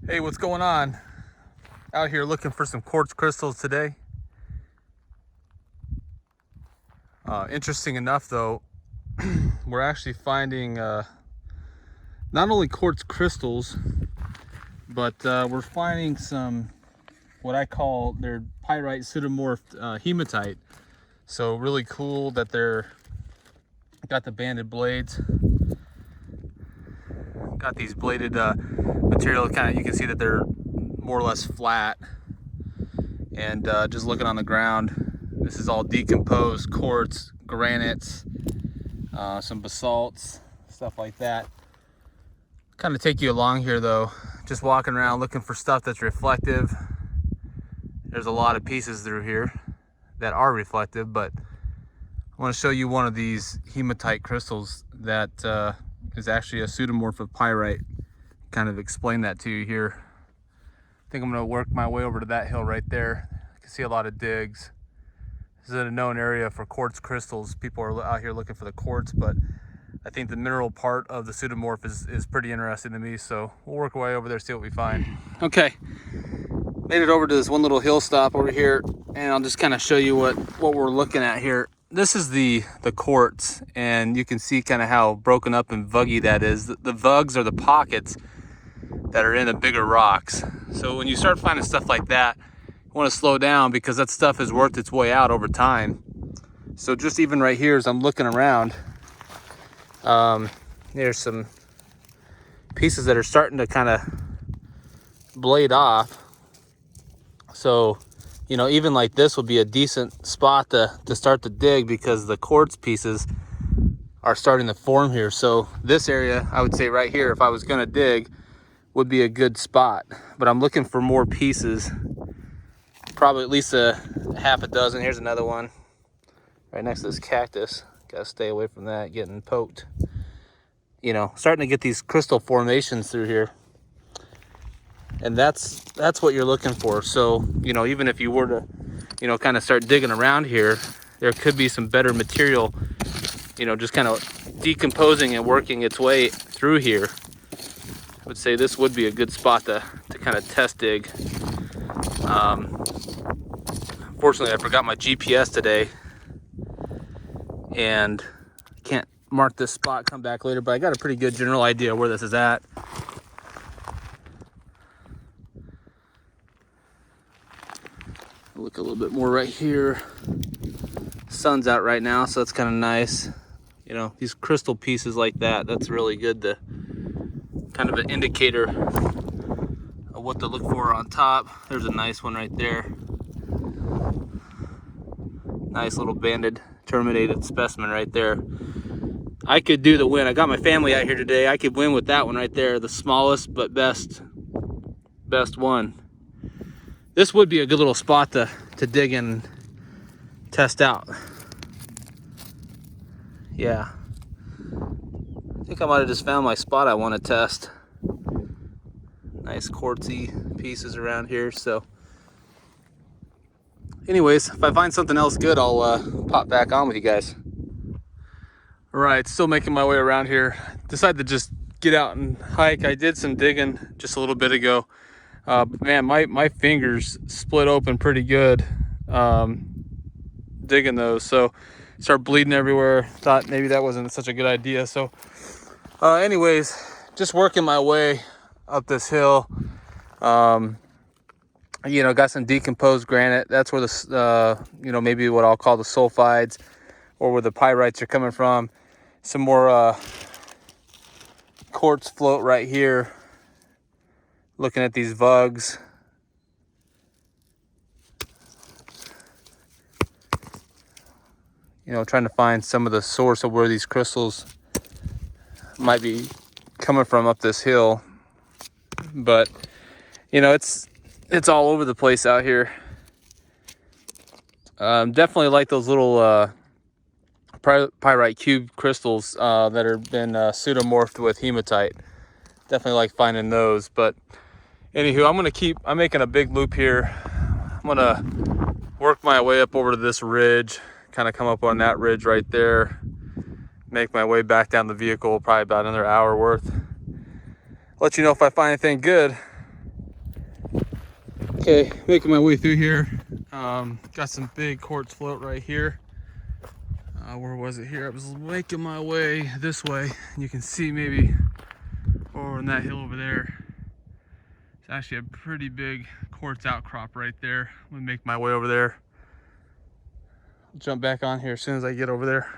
Hey, what's going on? Out here looking for some quartz crystals today. Interesting enough though, we're actually finding not only quartz crystals, but we're finding some, what I call their pyrite pseudomorphed hematite. So really cool that they're got the banded blades, got these bladed material. Kind of, you can see that they're more or less flat. And just looking on the ground, this is all decomposed quartz, granites, some basalts, stuff like that. Kind of take you along here though, just walking around looking for stuff that's reflective. There's a lot of pieces through here that are reflective, but I want to show you one of these hematite crystals that is actually a pseudomorph of pyrite. Kind of explain that to you here. I think I'm going to work my way over to that hill right there. You can see a lot of digs. This is a known area for quartz crystals. People are out here looking for the quartz, but I think the mineral part of the pseudomorph is pretty interesting to me. So we'll work our way over there, see what we find. Okay, made it over to this one little hill stop over here, and I'll just kind of show you what we're looking at here. This is the quartz, and you can see kind of how broken up and vuggy that is. The vugs are the pockets that are in the bigger rocks. So when you start finding stuff like that, you want to slow down because that stuff has worked its way out over time. So just even right here as I'm looking around, there's some pieces that are starting to kind of blade off. So, you know, even like this would be a decent spot to start to dig because the quartz pieces are starting to form here. So this area, I would say right here, if I was going to dig, would be a good spot. But I'm looking for more pieces, probably at least a half a dozen. Here's another one right next to this cactus. Gotta stay away from that, getting poked. You know, starting to get these crystal formations through here. And that's what you're looking for. So, you know, even if you were to, you know, kind of start digging around here, there could be some better material, you know, just kind of decomposing and working its way through here. I would say this would be a good spot to kind of test dig. Unfortunately, I forgot my GPS today and can't mark this spot, come back later, but I got a pretty good general idea where this is at. Look a little bit more right here. Sun's out right now, so that's kind of nice. You know, these crystal pieces like that, that's really good to kind of an indicator of what to look for on top. There's a nice one right there. Nice little banded, terminated specimen right there. I could do the win. I got my family out here today. I could win with that one right there. The smallest but best one. This would be a good little spot to dig in and test out. Yeah. I think I might have just found my spot I want to test. Nice quartzy pieces around here. So anyways, if I find something else good, I'll pop back on with you guys. All right, still making my way around here. Decided to just get out and hike. I did some digging just a little bit ago. Man, my fingers split open pretty good digging those. So started bleeding everywhere. Thought maybe that wasn't such a good idea. So anyways, just working my way up this hill. You know, got some decomposed granite. That's where the, you know, maybe what I'll call the sulfides or where the pyrites are coming from. Some more quartz float right here. Looking at these vugs. You know, trying to find some of the source of where these crystals might be coming from up this hill. But, you know, it's all over the place out here. Definitely like those little pyrite cube crystals that have been pseudomorphed with hematite. Definitely like finding those. But anywho, I'm making a big loop here. I'm gonna work my way up over to this ridge, kind of come up on that ridge right there, make my way back down the vehicle, probably about another hour worth. Let you know if I find anything good. Okay, making my way through here. Got some big quartz float right here. Where was it here? I was making my way this way, and you can see maybe over on that hill over there. It's actually a pretty big quartz outcrop right there. I'm gonna make my way over there. I'll jump back on here as soon as I get over there.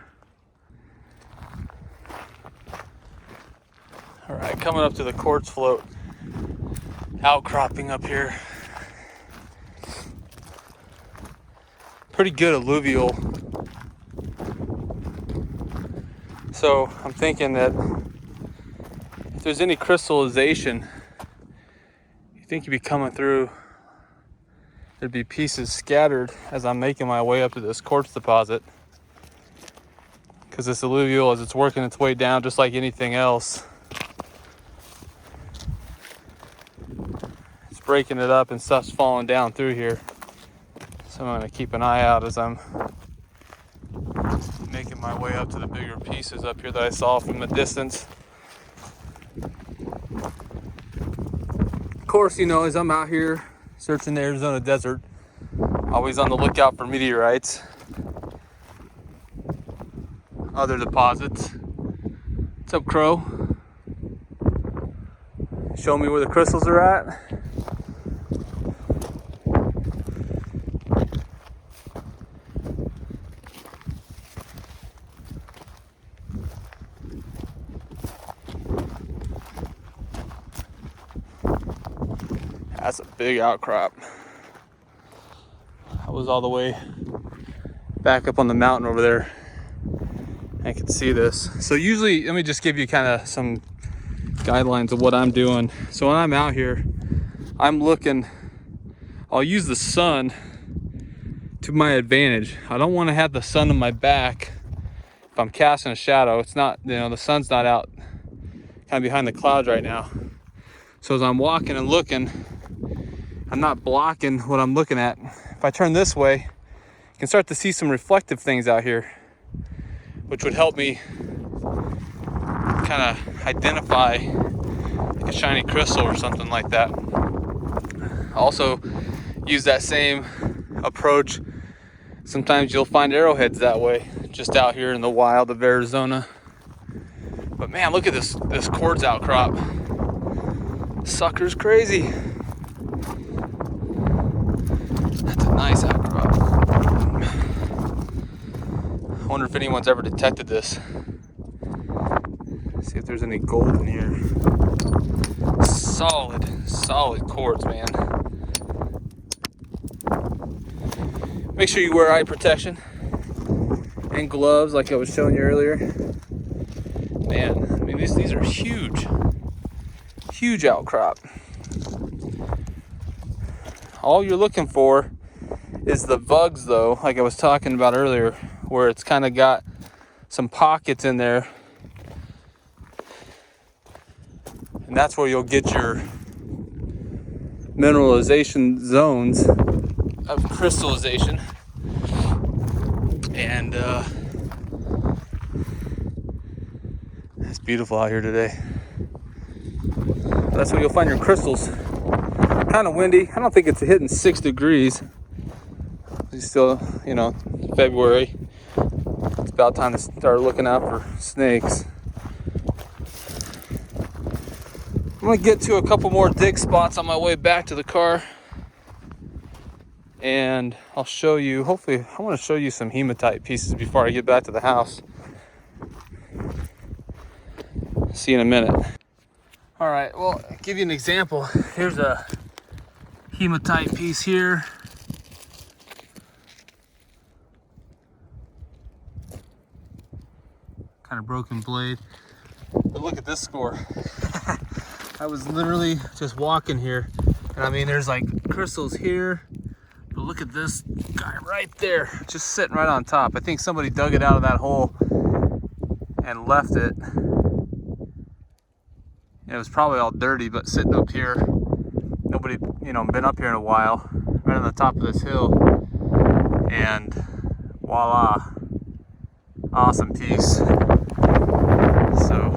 All right, coming up to the quartz float outcropping up here. Pretty good alluvial. So I'm thinking that if there's any crystallization, you think you'd be coming through, there'd be pieces scattered as I'm making my way up to this quartz deposit. Because this alluvial, as it's working its way down, just like anything else, it's breaking it up and stuff's falling down through here. So I'm gonna keep an eye out as I'm making my way up to the bigger pieces up here that I saw from a distance. Of course, you know, as I'm out here searching the Arizona desert, always on the lookout for meteorites, other deposits. What's up, Crow? Show me where the crystals are at. That's a big outcrop. I was all the way back up on the mountain over there. I can see this. So usually, let me just give you kind of some guidelines of what I'm doing. So when I'm out here, I'm looking, I'll use the sun to my advantage. I don't want to have the sun on my back if I'm casting a shadow. It's not, you know, the sun's not out kind of behind the clouds right now. So as I'm walking and looking, I'm not blocking what I'm looking at. If I turn this way, you can start to see some reflective things out here, which would help me kind of identify like a shiny crystal or something like that. Also use that same approach. Sometimes you'll find arrowheads that way, just out here in the wild of Arizona. But man, look at this quartz outcrop. Sucker's crazy. That's a nice outcrop. I wonder if anyone's ever detected this. See if there's any gold in here. Solid quartz, man. Make sure you wear eye protection and gloves like I was showing you earlier. Man, I mean, these are huge outcrop. All you're looking for is the vugs, though, like I was talking about earlier, where it's kind of got some pockets in there, and that's where you'll get your mineralization zones of crystallization. And it's beautiful out here today. That's where you'll find your crystals. Kind of windy. I don't think it's hitting 6 degrees. It's still, you know, February. It's about time to start looking out for snakes. I'm gonna get to a couple more dig spots on my way back to the car, and I'll show you, hopefully I want to show you some hematite pieces before I get back to the house. See you in a minute. All right, well, I'll give you an example. Here's a hematite piece here. Kind of broken blade. But look at this score. I was literally just walking here, and I mean, there's like crystals here, but look at this guy right there, just sitting right on top. I think somebody dug it out of that hole and left it. It was probably all dirty, but sitting up here, nobody, you know, been up here in a while, right on the top of this hill, and voila, awesome piece. So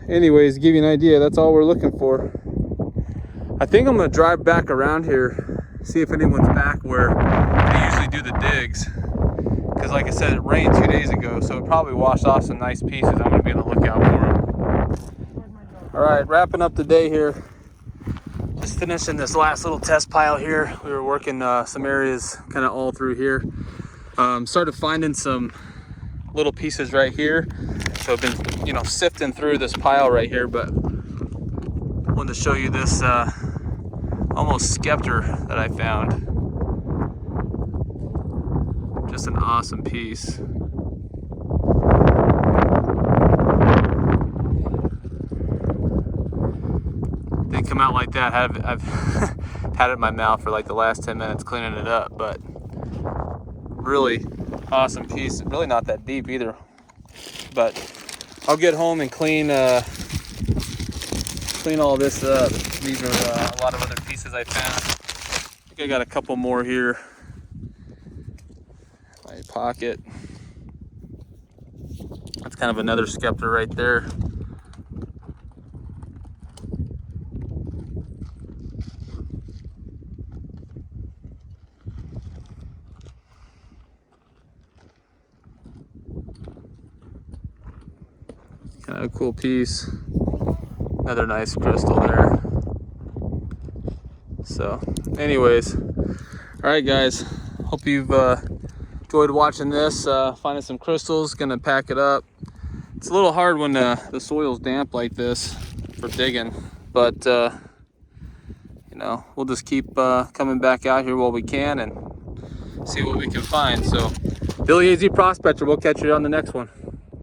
anyways, to give you an idea, that's all we're looking for. I think I'm gonna drive back around here, see if anyone's back where they usually do the digs. Because like I said, it rained 2 days ago, so it probably washed off some nice pieces. I'm gonna be on the lookout for them. All right, wrapping up the day here. Just finishing this last little test pile here. We were working some areas kind of all through here. Started finding some little pieces right here. So I've been, you know, sifting through this pile right here, but wanted to show you this almost scepter that I found. Just an awesome piece. Didn't come out like that. I've had it in my mouth for like the last 10 minutes cleaning it up, but really awesome piece. Really not that deep either, but I'll get home and clean all this up. These are a lot of other pieces I found. I think I got a couple more here in my pocket. That's kind of another scepter right there. Kind of a cool piece. Another nice crystal there. So anyways, all right guys, hope you've enjoyed watching this, finding some crystals. Gonna pack it up. It's a little hard when the soil's damp like this for digging, but you know, we'll just keep coming back out here while we can and see what we can find. So Billy AZ Prospector, we'll catch you on the next one.